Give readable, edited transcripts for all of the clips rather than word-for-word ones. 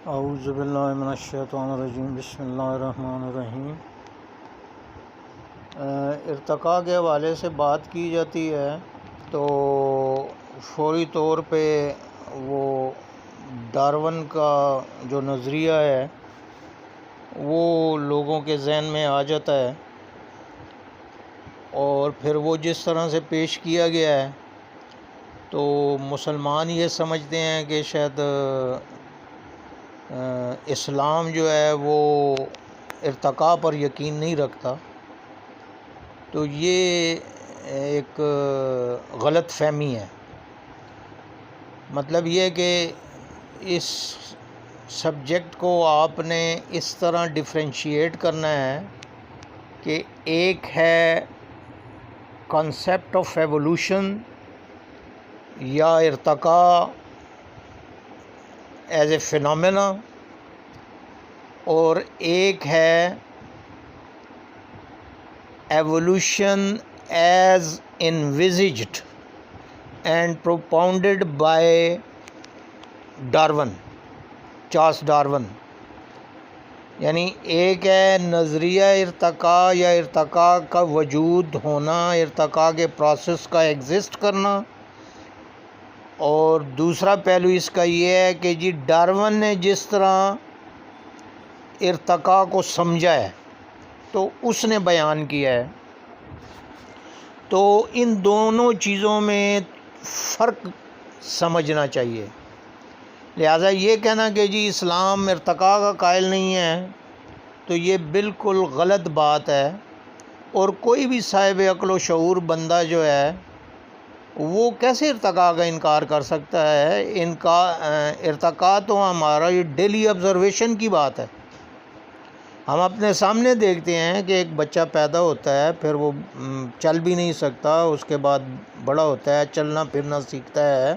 اعوذ باللہ من الشیطان الرجیم، بسم اللہ الرحمن الرحیم۔ ارتقاء کے حوالے سے بات کی جاتی ہے تو فوری طور پہ وہ ڈارون کا جو نظریہ ہے وہ لوگوں کے ذہن میں آ جاتا ہے، اور پھر وہ جس طرح سے پیش کیا گیا ہے تو مسلمان یہ سمجھتے ہیں کہ شاید اسلام جو ہے وہ ارتقاء پر یقین نہیں رکھتا، تو یہ ایک غلط فہمی ہے۔ مطلب یہ کہ اس سبجیکٹ کو آپ نے اس طرح ڈفرینشیٹ کرنا ہے کہ ایک ہے کانسیپٹ آف ایوولوشن یا ارتقاء ایز اے فینومینا، اور ایک ہے evolution as envisaged and propounded by Darwin, Charles Darwin. یعنی ایک ہے نظریہ ارتقاء یا ارتقاء کا وجود ہونا، ارتقاء کے پروسیس کا ایگزسٹ کرنا، اور دوسرا پہلو اس کا یہ ہے کہ جی ڈارون نے جس طرح ارتقاء کو سمجھا ہے تو اس نے بیان کیا ہے، تو ان دونوں چیزوں میں فرق سمجھنا چاہیے۔ لہٰذا یہ کہنا کہ جی اسلام ارتقاء کا قائل نہیں ہے تو یہ بالکل غلط بات ہے، اور کوئی بھی صاحب عقل و شعور بندہ جو ہے وہ کیسے ارتقاء کا انکار کر سکتا ہے؟ ارتقاء تو ہمارا یہ ڈیلی آبزرویشن کی بات ہے۔ ہم اپنے سامنے دیکھتے ہیں کہ ایک بچہ پیدا ہوتا ہے، پھر وہ چل بھی نہیں سکتا، اس کے بعد بڑا ہوتا ہے، چلنا پھرنا سیکھتا ہے،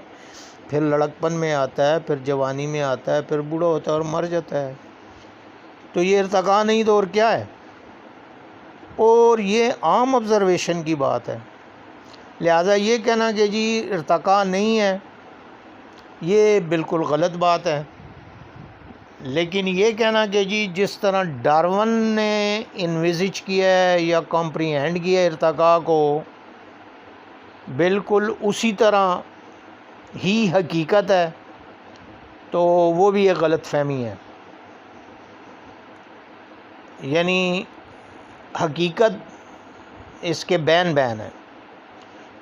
پھر لڑکپن میں آتا ہے، پھر جوانی میں آتا ہے، پھر بوڑھا ہوتا ہے اور مر جاتا ہے۔ تو یہ ارتقاء نہیں تو اور کیا ہے؟ اور یہ عام آبزرویشن کی بات ہے۔ لہٰذا یہ کہنا کہ جی ارتقاء نہیں ہے یہ بالکل غلط بات ہے۔ لیکن یہ کہنا کہ جی جس طرح ڈارون نے انویزج کیا ہے یا کمپریہینڈ کیا ہے ارتقاء کو، بالکل اسی طرح ہی حقیقت ہے، تو وہ بھی ایک غلط فہمی ہے۔ یعنی حقیقت اس کے بین ہے۔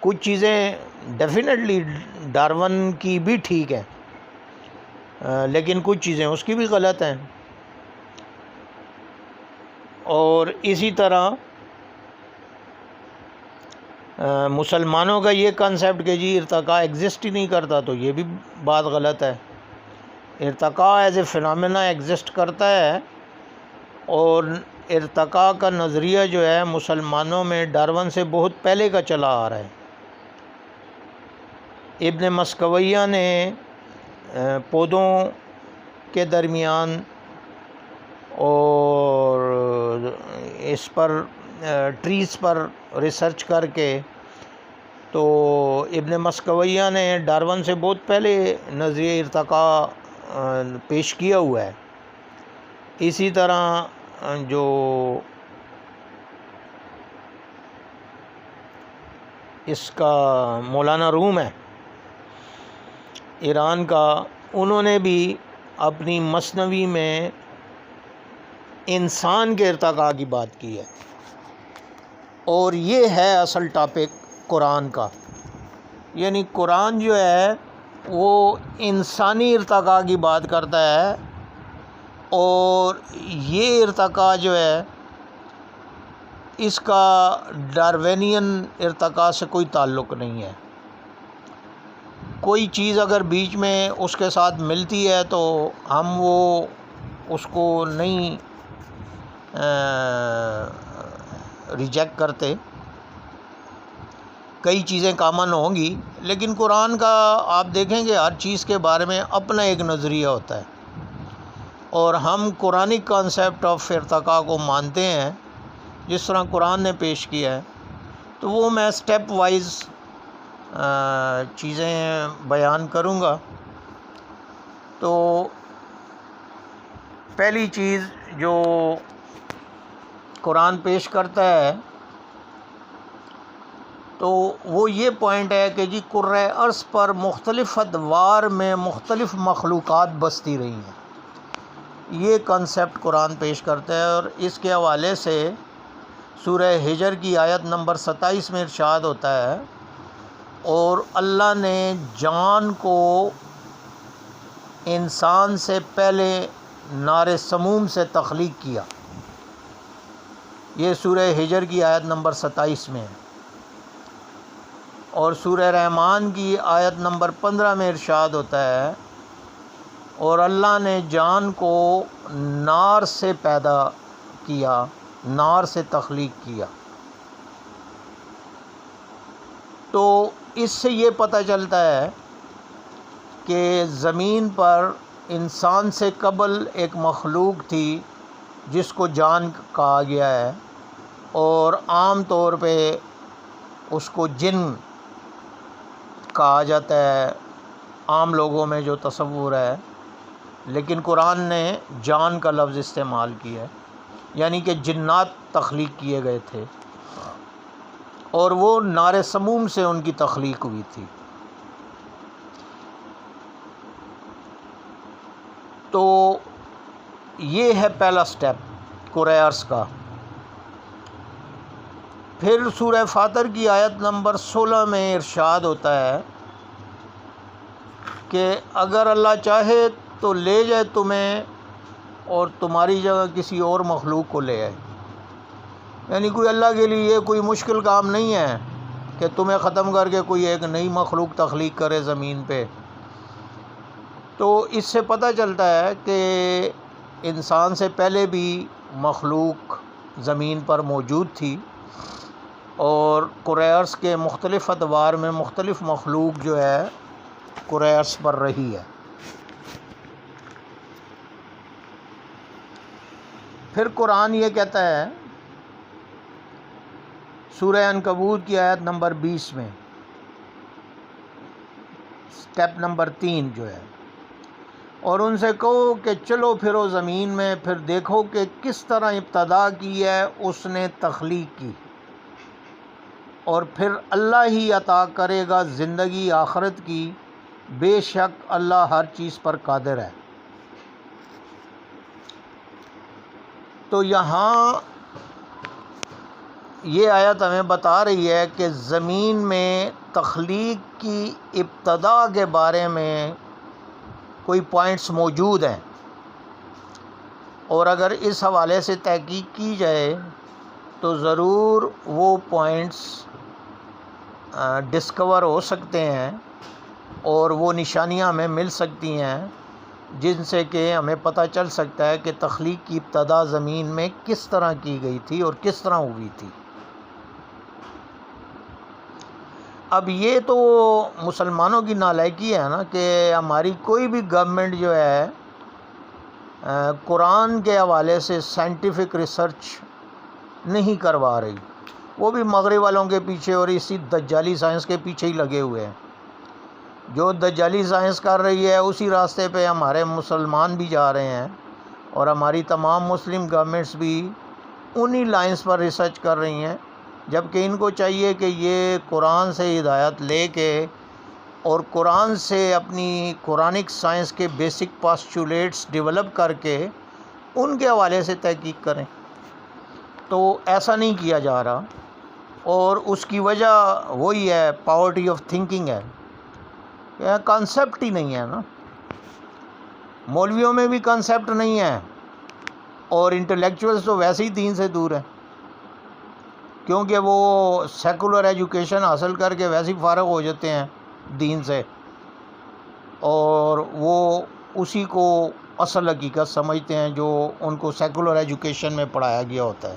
کچھ چیزیں ڈیفینیٹلی ڈارون کی بھی ٹھیک ہیں، لیکن کچھ چیزیں اس کی بھی غلط ہیں۔ اور اسی طرح مسلمانوں کا یہ کنسیپٹ کہ جی ارتقاء ایگزسٹ ہی نہیں کرتا، تو یہ بھی بات غلط ہے۔ ارتقاء ایز اے فینومینا ایگزسٹ کرتا ہے، اور ارتقاء کا نظریہ جو ہے مسلمانوں میں ڈارون سے بہت پہلے کا چلا آ رہا ہے۔ ابن مسکویہ نے پودوں کے درمیان اور اس پر ٹریز پر ریسرچ کر کے، تو ابن مسکویہ نے ڈارون سے بہت پہلے نظریہ ارتقاء پیش کیا ہوا ہے۔ اسی طرح جو اس کا مولانا روم ہے ایران کا، انہوں نے بھی اپنی مثنوی میں انسان کے ارتقاء کی بات کی ہے، اور یہ ہے اصل ٹاپک قرآن کا۔ یعنی قرآن جو ہے وہ انسانی ارتقاء کی بات کرتا ہے، اور یہ ارتقاء جو ہے اس کا ڈاروینین ارتقاء سے کوئی تعلق نہیں ہے۔ کوئی چیز اگر بیچ میں اس کے ساتھ ملتی ہے تو ہم وہ اس کو نہیں ریجیکٹ کرتے، کئی چیزیں کامن ہوں گی، لیکن قرآن کا آپ دیکھیں گے ہر چیز کے بارے میں اپنا ایک نظریہ ہوتا ہے، اور ہم قرآنی کانسیپٹ آف ارتقاء کو مانتے ہیں جس طرح قرآن نے پیش کیا ہے۔ تو وہ میں سٹیپ وائز چیزیں بیان کروں گا۔ تو پہلی چیز جو قرآن پیش کرتا ہے تو وہ یہ پوائنٹ ہے کہ جی کرۂ ارض پر مختلف ادوار میں مختلف مخلوقات بستی رہی ہیں، یہ کنسیپٹ قرآن پیش کرتا ہے۔ اور اس کے حوالے سے سورہ ہجر کی آیت نمبر 27 میں ارشاد ہوتا ہے، اور اللہ نے جان کو انسان سے پہلے نار سموم سے تخلیق کیا۔ یہ سورہ ہجر کی آیت نمبر 27 میں ہے۔ اور سورہ رحمان کی آیت نمبر 15 میں ارشاد ہوتا ہے، اور اللہ نے جان کو نار سے پیدا کیا، نار سے تخلیق کیا۔ تو اس سے یہ پتہ چلتا ہے کہ زمین پر انسان سے قبل ایک مخلوق تھی جس کو جان کہا گیا ہے، اور عام طور پہ اس کو جن کہا جاتا ہے عام لوگوں میں جو تصور ہے، لیکن قرآن نے جان کا لفظ استعمال کیا ہے، یعنی کہ جنات تخلیق کیے گئے تھے، اور وہ نار سموم سے ان کی تخلیق ہوئی تھی۔ تو یہ ہے پہلا سٹیپ کرۂ ارض کا۔ پھر سورہ فاطر کی آیت نمبر 16 میں ارشاد ہوتا ہے کہ اگر اللہ چاہے تو لے جائے تمہیں اور تمہاری جگہ کسی اور مخلوق کو لے آئے، یعنی کوئی اللہ کے لیے یہ کوئی مشکل کام نہیں ہے کہ تمہیں ختم کر کے کوئی ایک نئی مخلوق تخلیق کرے زمین پہ۔ تو اس سے پتہ چلتا ہے کہ انسان سے پہلے بھی مخلوق زمین پر موجود تھی، اور کرۂ ارض کے مختلف ادوار میں مختلف مخلوق جو ہے کرۂ ارض پر رہی ہے۔ پھر قرآن یہ کہتا ہے سورہ عنکبوت کی آیت نمبر 20 میں، سٹیپ نمبر 3 جو ہے، اور ان سے کہو کہ چلو پھرو زمین میں، پھر دیکھو کہ کس طرح ابتدا کی ہے اس نے تخلیق کی، اور پھر اللہ ہی عطا کرے گا زندگی آخرت کی، بے شک اللہ ہر چیز پر قادر ہے۔ تو یہاں یہ آیت ہمیں بتا رہی ہے کہ زمین میں تخلیق کی ابتدا کے بارے میں کوئی پوائنٹس موجود ہیں، اور اگر اس حوالے سے تحقیق کی جائے تو ضرور وہ پوائنٹس ڈسکور ہو سکتے ہیں، اور وہ نشانیاں ہمیں مل سکتی ہیں جن سے کہ ہمیں پتہ چل سکتا ہے کہ تخلیق کی ابتدا زمین میں کس طرح کی گئی تھی اور کس طرح ہوئی تھی۔ اب یہ تو مسلمانوں کی نالائکی ہے نا کہ ہماری کوئی بھی گورنمنٹ جو ہے قرآن کے حوالے سے سائنٹیفک ریسرچ نہیں کروا رہی، وہ بھی مغرب والوں کے پیچھے اور اسی دجالی سائنس کے پیچھے ہی لگے ہوئے ہیں۔ جو دجالی سائنس کر رہی ہے اسی راستے پہ ہمارے مسلمان بھی جا رہے ہیں، اور ہماری تمام مسلم گورنمنٹس بھی انہی لائنز پر ریسرچ کر رہی ہیں، جبکہ ان کو چاہیے کہ یہ قرآن سے ہدایت لے کے اور قرآن سے اپنی قرآنک سائنس کے بیسک پاسچولیٹس ڈیولپ کر کے ان کے حوالے سے تحقیق کریں۔ تو ایسا نہیں کیا جا رہا، اور اس کی وجہ وہی ہے، پاورٹی آف تھنکنگ ہے، کانسیپٹ ہی نہیں ہے نا۔ مولویوں میں بھی کانسیپٹ نہیں ہے، اور انٹلیکچوئلز تو ویسے ہی دین سے دور ہیں، کیونکہ وہ سیکولر ایجوکیشن حاصل کر کے ویسے ہی فارغ ہو جاتے ہیں دین سے، اور وہ اسی کو اصل حقیقت سمجھتے ہیں جو ان کو سیکولر ایجوکیشن میں پڑھایا گیا ہوتا ہے۔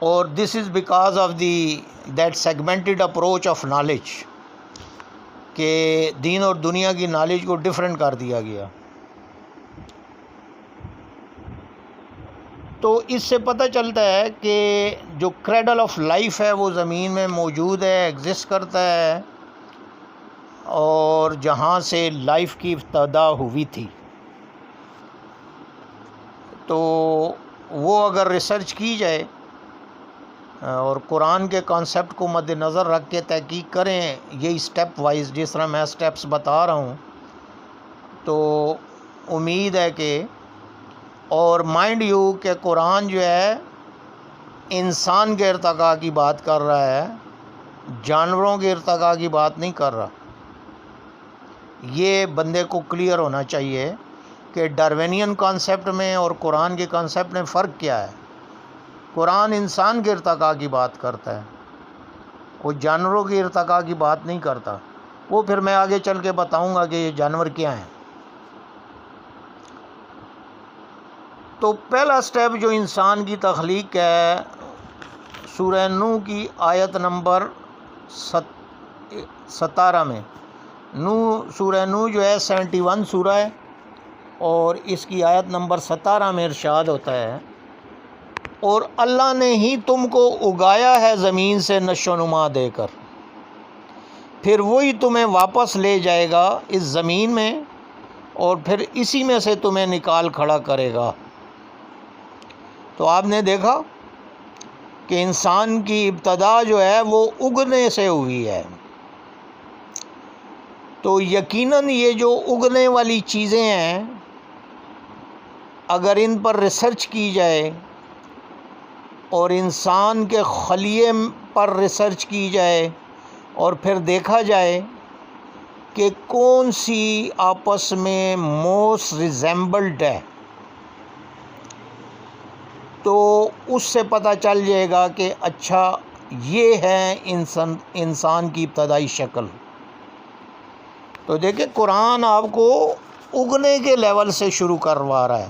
اور this is because of that segmented approach of knowledge, کہ دین اور دنیا کی نالج کو ڈیفرنٹ کر دیا گیا۔ تو اس سے پتہ چلتا ہے کہ جو کریڈل آف لائف ہے وہ زمین میں موجود ہے، ایگزسٹ کرتا ہے، اور جہاں سے لائف کی ابتدا ہوئی تھی۔ تو وہ اگر ریسرچ کی جائے اور قرآن کے کانسیپٹ کو مد نظر رکھ کے تحقیق کریں یہی اسٹیپ وائز جس طرح میں اسٹیپس بتا رہا ہوں، تو امید ہے کہ، اور مائنڈ یو کہ قرآن جو ہے انسان کے ارتقاء کی بات کر رہا ہے، جانوروں کے ارتقاء کی بات نہیں کر رہا۔ یہ بندے کو کلیئر ہونا چاہیے کہ ڈارونین کانسیپٹ میں اور قرآن کے کانسیپٹ میں فرق کیا ہے۔ قرآن انسان کے ارتقاء کی بات کرتا ہے، وہ جانوروں کی ارتقاء کی بات نہیں کرتا۔ وہ پھر میں آگے چل کے بتاؤں گا کہ یہ جانور کیا ہیں۔ تو پہلا سٹیپ جو انسان کی تخلیق ہے، سورہ نوح کی آیت نمبر 17 میں، سورہ نوح جو ہے 71 سورہ ہے، اور اس کی آیت نمبر 17 میں ارشاد ہوتا ہے، اور اللہ نے ہی تم کو اگایا ہے زمین سے نشو و نما دے کر، پھر وہی تمہیں واپس لے جائے گا اس زمین میں، اور پھر اسی میں سے تمہیں نکال کھڑا کرے گا۔ تو آپ نے دیکھا کہ انسان کی ابتدا جو ہے وہ اگنے سے ہوئی ہے۔ تو یقیناً یہ جو اگنے والی چیزیں ہیں، اگر ان پر ریسرچ کی جائے اور انسان کے خلیے پر ریسرچ کی جائے اور پھر دیکھا جائے کہ کون سی آپس میں موسٹ ریزیمبلڈ ہے، تو اس سے پتہ چل جائے گا کہ اچھا یہ ہے انسان کی ابتدائی شکل۔ تو دیکھیں قرآن آپ کو اگنے کے لیول سے شروع کروا رہا ہے۔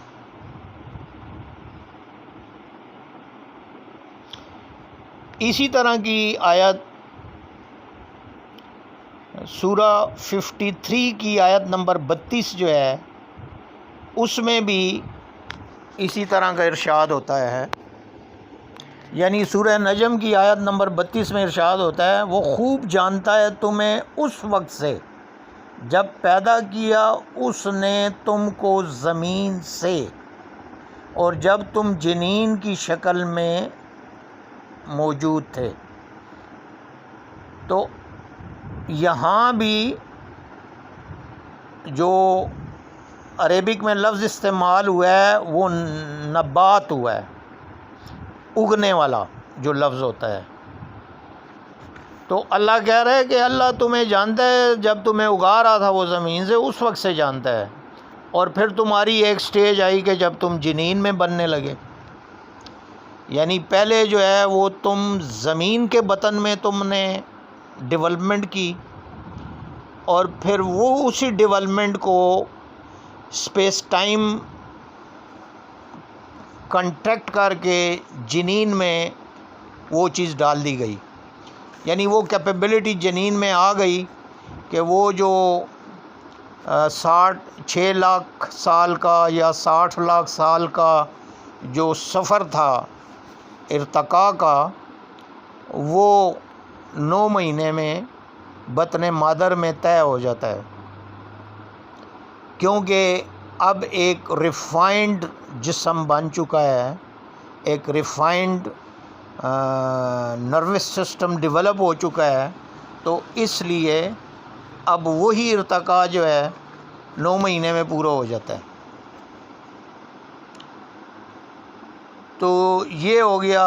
اسی طرح کی آیت سورہ 53 کی آیت نمبر 32 جو ہے، اس میں بھی اسی طرح کا ارشاد ہوتا ہے، یعنی سورہ نجم کی آیت نمبر 32 میں ارشاد ہوتا ہے، وہ خوب جانتا ہے تمہیں اس وقت سے جب پیدا کیا اس نے تم کو زمین سے، اور جب تم جنین کی شکل میں موجود تھے۔ تو یہاں بھی جو عربک میں لفظ استعمال ہوا ہے وہ نبات ہوا ہے، اگنے والا جو لفظ ہوتا ہے۔ تو اللہ کہہ رہا ہے کہ اللہ تمہیں جانتا ہے، جب تمہیں اگا رہا تھا وہ زمین سے اس وقت سے جانتا ہے، اور پھر تمہاری ایک سٹیج آئی کہ جب تم جنین میں بننے لگے، یعنی پہلے جو ہے وہ تم زمین کے بطن میں تم نے ڈیولپمنٹ کی، اور پھر وہ اسی ڈیولپمنٹ کو اسپیس ٹائم کنٹریکٹ کر کے جنین میں وہ چیز ڈال دی گئی، یعنی وہ کیپیبلٹی جنین میں آ گئی کہ وہ جو 6 لاکھ سال کا یا 60 لاکھ سال کا جو سفر تھا ارتقاء کا، وہ 9 مہینے میں بطن مادر میں طے ہو جاتا ہے، کیونکہ اب ایک ریفائنڈ جسم بن چکا ہے، ایک ریفائنڈ نروس سسٹم ڈیولپ ہو چکا ہے، تو اس لیے اب وہی ارتقاء جو ہے 9 مہینے میں پورا ہو جاتا ہے۔ تو یہ ہو گیا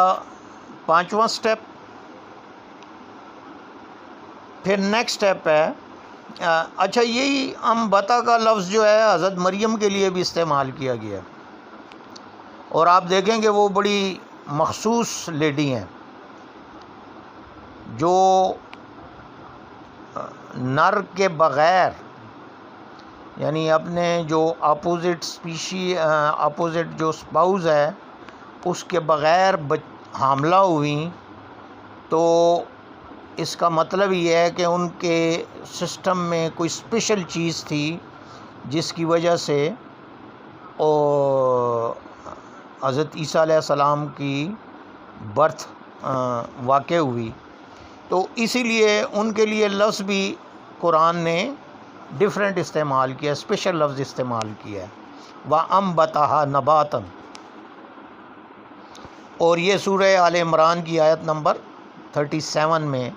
5واں سٹیپ۔ پھر نیکسٹ سٹیپ ہے، اچھا یہی انبتا کا لفظ جو ہے حضرت مریم کے لیے بھی استعمال کیا گیا، اور آپ دیکھیں کہ وہ بڑی مخصوص لیڈی ہیں جو نر کے بغیر، یعنی اپنے جو اپوزٹ جو اسپاؤز ہے اس کے بغیر حاملہ ہوئیں، تو اس کا مطلب یہ ہے کہ ان کے سسٹم میں کوئی اسپیشل چیز تھی جس کی وجہ سے حضرت عیسیٰ علیہ السلام کی برتھ واقع ہوئی، تو اسی لیے ان کے لیے لفظ بھی قرآن نے ڈیفرنٹ استعمال کیا، اسپیشل لفظ استعمال کیا ہے، وَأَنبَتَهَا نَبَاتًا۔ اور یہ سورہ آل عمران کی آیت نمبر 37 میں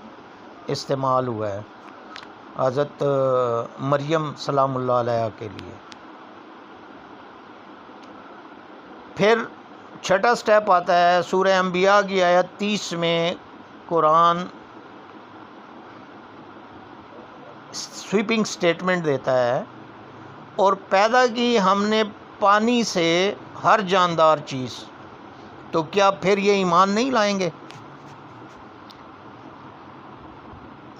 استعمال ہوا ہے حضرت مریم سلام اللہ علیہ کے لیے۔ پھر چھٹا سٹیپ آتا ہے سورہ انبیاء کی آیت 30 میں قرآن سویپنگ سٹیٹمنٹ دیتا ہے، اور پیدا کی ہم نے پانی سے ہر جاندار چیز، تو کیا پھر یہ ایمان نہیں لائیں گے؟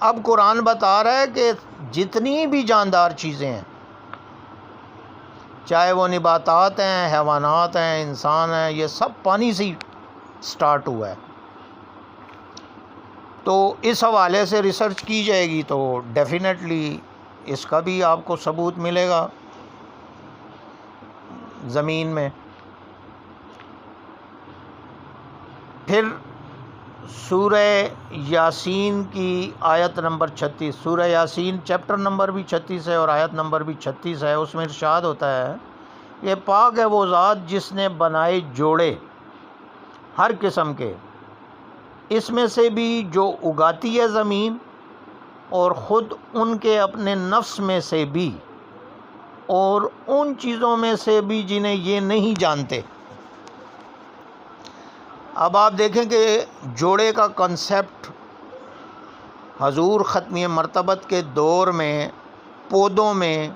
اب قرآن بتا رہا ہے کہ جتنی بھی جاندار چیزیں ہیں، چاہے وہ نباتات ہیں، حیوانات ہیں، انسان ہیں، یہ سب پانی سے ہی سٹارٹ ہوا ہے۔ تو اس حوالے سے ریسرچ کی جائے گی تو ڈیفینیٹلی اس کا بھی آپ کو ثبوت ملے گا زمین میں۔ پھر سورہ یاسین کی آیت نمبر 36، سورہ یاسین چیپٹر نمبر بھی 36 ہے اور آیت نمبر بھی 36 ہے، اس میں ارشاد ہوتا ہے یہ پاک ہے وہ ذات جس نے بنائے جوڑے ہر قسم کے، اس میں سے بھی جو اگاتی ہے زمین، اور خود ان کے اپنے نفس میں سے بھی، اور ان چیزوں میں سے بھی جنہیں یہ نہیں جانتے۔ اب آپ دیکھیں کہ جوڑے کا کنسیپٹ حضور ختمی مرتبت کے دور میں پودوں میں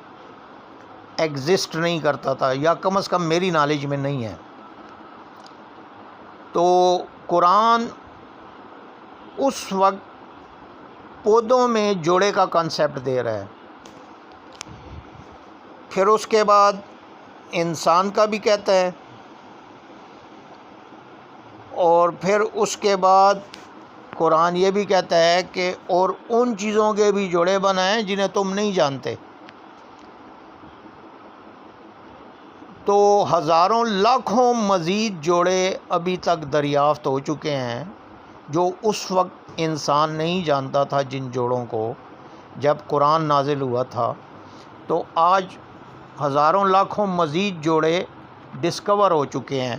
ایگزسٹ نہیں کرتا تھا، یا کم از کم میری نالج میں نہیں ہے۔ تو قرآن اس وقت پودوں میں جوڑے کا کنسیپٹ دے رہا ہے، پھر اس کے بعد انسان کا بھی کہتا ہے، اور پھر اس کے بعد قرآن یہ بھی کہتا ہے کہ اور ان چیزوں کے بھی جوڑے بنائیں جنہیں تم نہیں جانتے۔ تو ہزاروں لاکھوں مزید جوڑے ابھی تک دریافت ہو چکے ہیں جو اس وقت انسان نہیں جانتا تھا، جن جوڑوں کو جب قرآن نازل ہوا تھا۔ تو آج ہزاروں لاکھوں مزید جوڑے ڈسکور ہو چکے ہیں،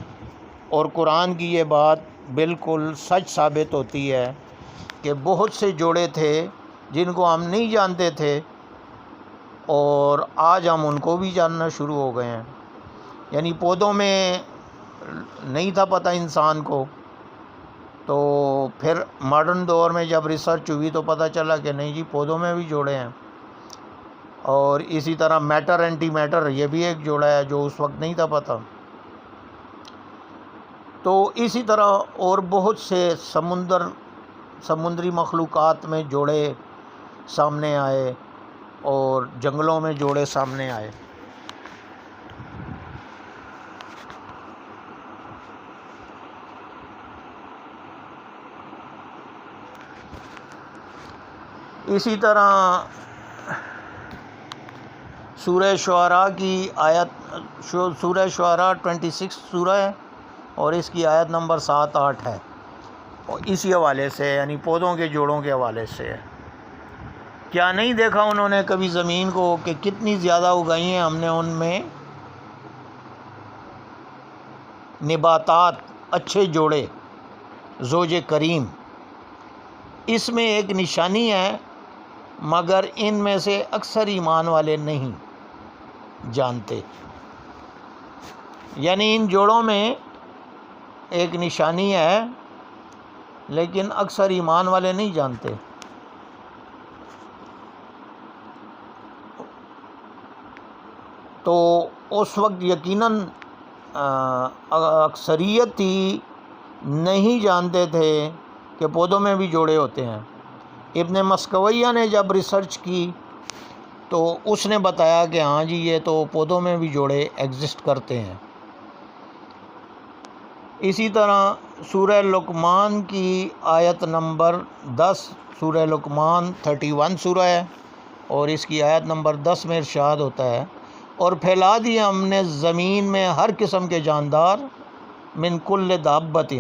اور قرآن کی یہ بات بالکل سچ ثابت ہوتی ہے کہ بہت سے جوڑے تھے جن کو ہم نہیں جانتے تھے، اور آج ہم ان کو بھی جاننا شروع ہو گئے ہیں۔ یعنی پودوں میں نہیں تھا پتہ انسان کو، تو پھر ماڈرن دور میں جب ریسرچ ہوئی تو پتہ چلا کہ نہیں جی پودوں میں بھی جوڑے ہیں۔ اور اسی طرح میٹر اینٹی میٹر، یہ بھی ایک جوڑا ہے جو اس وقت نہیں تھا پتہ۔ تو اسی طرح اور بہت سے سمندری مخلوقات میں جوڑے سامنے آئے، اور جنگلوں میں جوڑے سامنے آئے۔ اسی طرح سورہ شعراء کی آیت، سورہ شعراء 26 سورہ ہے، اور اس کی آیت نمبر 7-8 ہے، اور اسی حوالے سے یعنی پودوں کے جوڑوں کے حوالے سے ہے۔ کیا نہیں دیکھا انہوں نے کبھی زمین کو کہ کتنی زیادہ اگائی ہیں ہم نے، ان میں نباتات، اچھے جوڑے، زوج کریم، اس میں ایک نشانی ہے، مگر ان میں سے اکثر ایمان والے نہیں جانتے۔ یعنی ان جوڑوں میں ایک نشانی ہے، لیکن اکثر ایمان والے نہیں جانتے۔ تو اس وقت یقیناً اکثریت ہی نہیں جانتے تھے کہ پودوں میں بھی جوڑے ہوتے ہیں۔ ابن مسکویہ نے جب ریسرچ کی تو اس نے بتایا کہ ہاں جی یہ تو پودوں میں بھی جوڑے ایگزسٹ کرتے ہیں۔ اسی طرح سورہ لقمان کی آیت نمبر 10، سورہ لقمان 31 سورہ ہے، اور اس کی آیت نمبر 10 میں ارشاد ہوتا ہے اور پھیلا دیا ہم نے زمین میں ہر قسم کے جاندار، من کل دابۃ،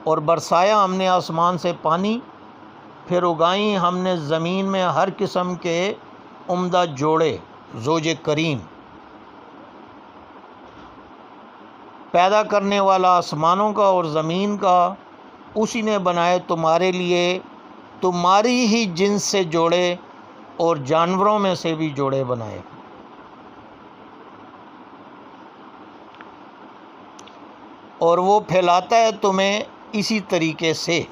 اور برسایا ہم نے آسمان سے پانی، پھر اگائیں ہم نے زمین میں ہر قسم کے عمدہ جوڑے، زوج کریم۔ پیدا کرنے والا آسمانوں کا اور زمین کا اسی نے بنائے تمہارے لیے تمہاری ہی جنس سے جوڑے اور جانوروں میں سے بھی جوڑے بنائے۔ اور وہ پھیلاتا ہے تمہیں اسی طریقے سے۔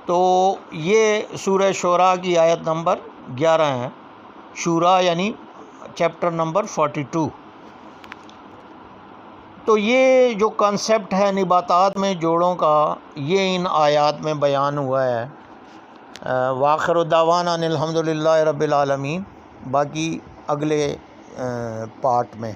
تو یہ سورہ شعراء کی آیت نمبر 11 ہے، شورا یعنی چیپٹر نمبر 42۔ تو یہ جو کنسیپٹ ہے نباتات میں جوڑوں کا، یہ ان آیات میں بیان ہوا ہے۔ وآخر دعوانا ان الحمد للہ رب العالمین، باقی اگلے پارٹ میں۔